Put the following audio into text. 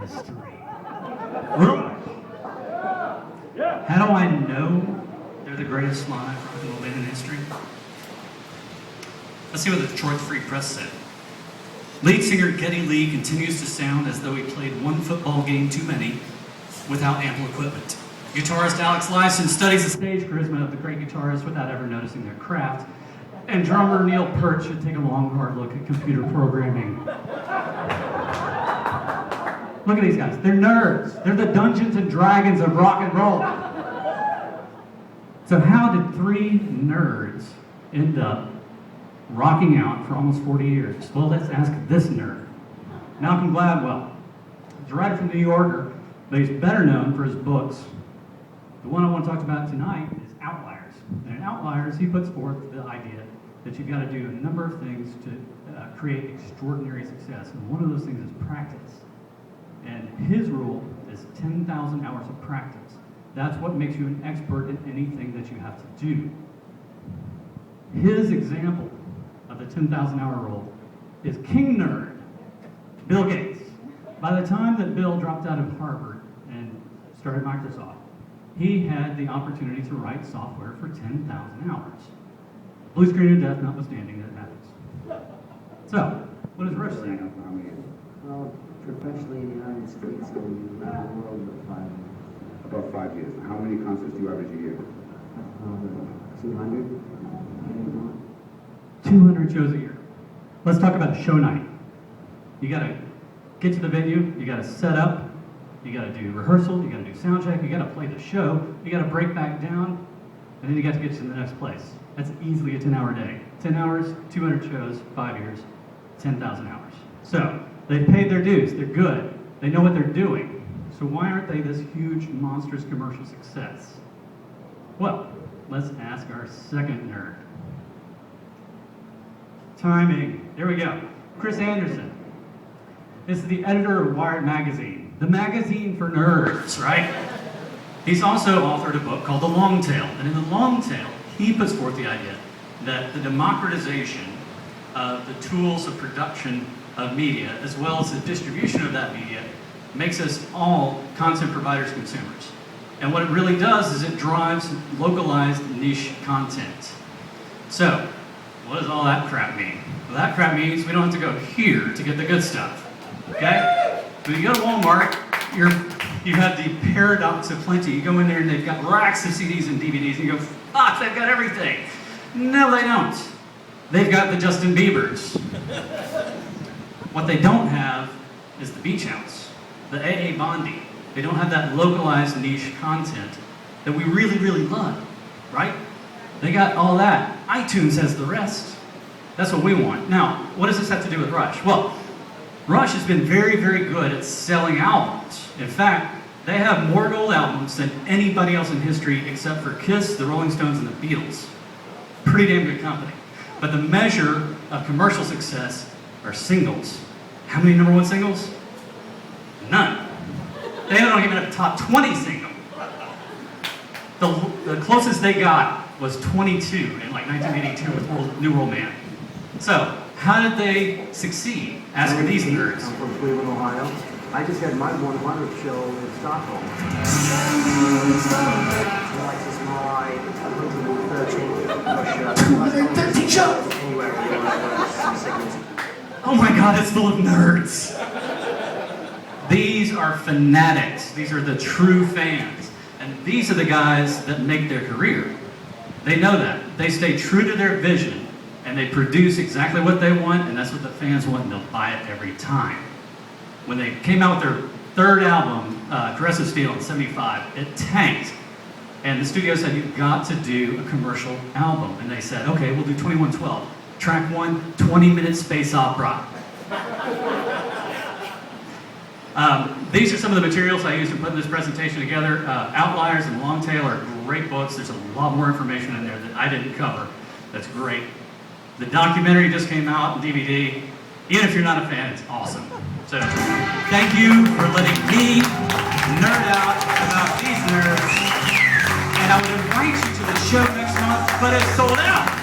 history. How do I know they're the greatest live rock and roll band in history? Let's see what the Detroit Free Press said. Lead singer Geddy Lee continues to sound as though he played one football game too many without ample equipment. Guitarist Alex Lifeson studies the stage charisma of the great guitarists without ever noticing their craft. And drummer Neil Peart should take a long, hard look at computer programming. Look at these guys. They're nerds. They're the Dungeons and Dragons of rock and roll. So how did three nerds end up rocking out for almost 40 years? Well, let's ask this nerd. Malcolm Gladwell. He's a writer from New Yorker, but he's better known for his books. The one I want to talk about tonight is Outliers. And in Outliers, he puts forth the idea that you've got to do a number of things to create extraordinary success. And one of those things is practice. And his rule is 10,000 hours of practice. That's what makes you an expert in anything that you have to do. His example of the 10,000 hour rule is King Nerd, Bill Gates. By the time that Bill dropped out of Harvard and started Microsoft, he had the opportunity to write software for 10,000 hours. Blue screen of death notwithstanding, that happens. So, what does Rush say? Well, professionally in the United States and around the world with 5 years. About 5 years. How many concerts do you average a year? 200. 200 shows a year. Let's talk about a show night. You gotta get to the venue, you gotta set up, you gotta do rehearsal, you gotta do sound check, you gotta play the show, you gotta break back down, and then you got to get to the next place. That's easily a 10-hour day. 10 hours, 200 shows, 5 years, 10,000 hours. So, they've paid their dues, they're good, they know what they're doing. So why aren't they this huge, monstrous commercial success? Well, let's ask our second nerd. Timing. There we go. Chris Anderson. This is the editor of Wired Magazine, the magazine for nerds, right? He's also authored a book called The Long Tail. And in The Long Tail, he puts forth the idea that the democratization of the tools of production of media, as well as the distribution of that media, makes us all content providers, consumers. And what it really does is it drives localized niche content. So, what does all that crap mean? Well, that crap means we don't have to go here to get the good stuff, okay? When you go to Walmart, you have the paradox of plenty. You go in there and they've got racks of CDs and DVDs, and you go, fuck, they've got everything. No, they don't. They've got the Justin Biebers. What they don't have is the Beach House, the A.A. Bondi. They don't have that localized niche content that we really, really love, right? They got all that. iTunes has the rest. That's what we want. Now, what does this have to do with Rush? Well, Rush has been very, very good at selling albums. In fact, they have more gold albums than anybody else in history except for Kiss, the Rolling Stones, and the Beatles. Pretty damn good company. But the measure of commercial success are singles. How many number one singles? None. They don't even have a top 20 single. The closest they got was 22 in like 1982 with New World Man. So, how did they succeed? Ask these nerds. I'm from Cleveland, Ohio. I just had my 100th show in Stockholm. Like this small, I 13 shows! Oh my God, it's full of nerds. These are fanatics. These are the true fans. And these are the guys that make their career. They know that. They stay true to their vision, and they produce exactly what they want, and that's what the fans want, and they'll buy it every time. When they came out with their third album, Caress of Steel in '75, it tanked. And the studio said, you've got to do a commercial album. And they said, okay, we'll do 2112. Track 1, 20-minute space opera. These are some of the materials I used to put this presentation together. Outliers and Long Tail are great books. There's a lot more information in there that I didn't cover. That's great. The documentary just came out on DVD. Even if you're not a fan, it's awesome. So, thank you for letting me nerd out about these nerds. And I would invite you to the show next month, but it's sold out.